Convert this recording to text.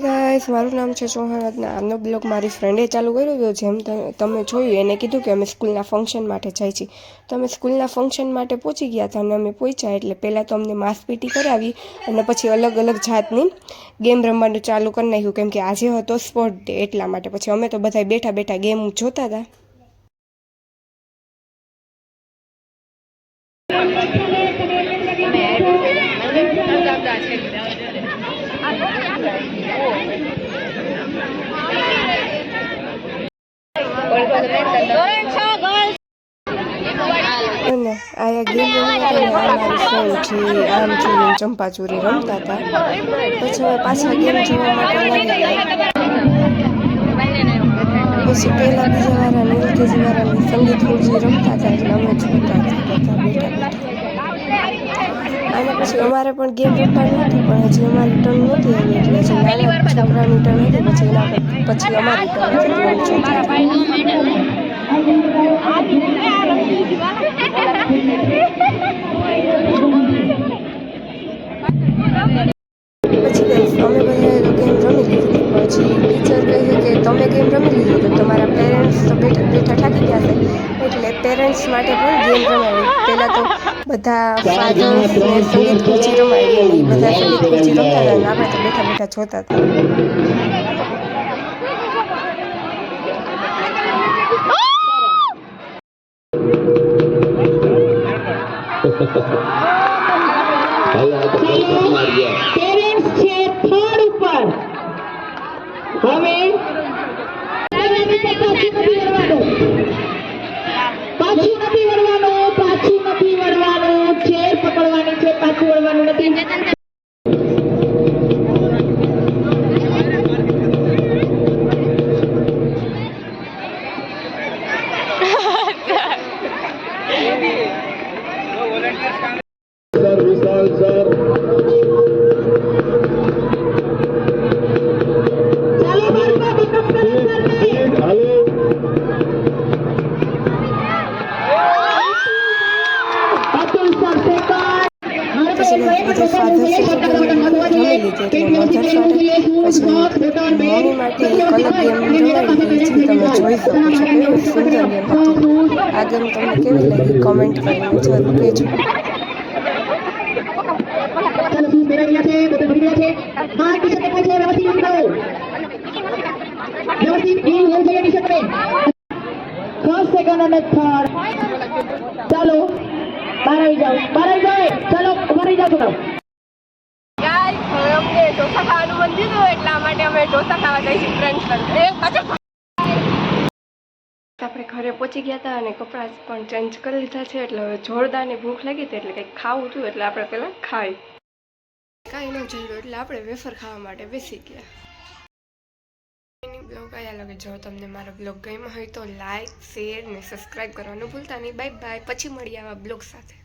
Guys, મારું નામ છે ચૌહાણ અને આજનો બ્લોગ મારી ફ્રેન્ડે ચાલુ કર્યો હતો. જેમ તમે જોયું, એને કીધું કે અમે સ્કૂલના ફંક્શન માટે જાય છીએ. તો અમે સ્કૂલના ફંક્શન માટે પહોંચી ગયા હતા અને અમે પહોંચ્યા એટલે પહેલાં તો અમને માસ પીટી કરાવી અને પછી અલગ અલગ જાતની ગેમ રમવાનું ચાલુ કરી નાખ્યું, કેમ કે આજે હતો સ્પોર્ટ ડે એટલા માટે. પછી અમે તો બધા બેઠા બેઠા ગેમ જોતા હતા. અને આ ગેમ રમવા અને આ મારી ફ્રેન્ડ જે આમ ચોરી ચંપા ચોરી રમતા હતા. પછી અમે પાછા ગેમ જોવા માટે લાગી ગયા. પછી પહેલા બીજા વાળા નીલકેજી વાળાની સંગીત ખુરશી રમતા હતા એટલે અમે જોતા હતા બેઠા બેઠા. અને પછી અમારે પણ ગેમ રમવાની હતી, પણ હજી અમારી ટર્ન નહોતી આવી એટલે જે નાના છોકરાની ટર્ન હતી પછી એના પછી અમારી ટર્ન પછી અમે બધાએ તો ગેમ રમી લીધી. પછી ટીચર કહે છે કે તમે ગેમ રમી લીધી તો તમારા પેરેન્ટ્સ તો બેઠા બેઠા થાકી ગયા છે, એટલે પેરેન્ટ્સ માટે પણ ગેમ રમાવી. પહેલાં તો બધા ફાધર્સને સંગીત ખુરશી રમાવી અને એ બધા સંગીત ખુરશી રમતા હતા અને આપણે તો બેઠા બેઠા જોતા હતા. પેરેન્ટ્સ છે થર્ડ ઉપર. હવે પાછું નથી વળવાનું, ચેર પકડવાની છે, પાછું વળવાનું નથી. મમ્મી માટે એક અલગ ગેમ રમાડી છે, તમે જોઈ શકો છો. કેવી સુંદર ગેમ હતી. આ ગેમ તમને કેવી લાગી કોમેન્ટ કરીને જરૂર કહેજો. ચાલો બહાર આવી જાઓ, ચાલો ઉભા રહી જાઓ છોકરાઓ. અમને ઢોસા ખાવાનું મન થયું એટલા માટે અમે ઢોસા ખાવા જઈશું ફ્રેન્ડ્સ સાથે. આપણે ઘરે પહોંચી ગયા હતા અને કપડાં પણ ચેન્જ કરી લીધા છે, એટલે હવે જોરદારની ભૂખ લાગી હતી એટલે કંઈક ખાવું હતું, એટલે આપણે પહેલાં ખાઈ કાંઈ ન જોયું એટલે આપણે વેફર ખાવા માટે બેસી ગયા. એની બ્લોગ આયા લાગે. જો તમને મારો બ્લોગ ગમ્યો હોય તો લાઈક, શેર ને સબસ્ક્રાઈબ કરવાનું ભૂલતા નહીં. Bye bye. પછી મળીએ આવા બ્લોગ સાથે.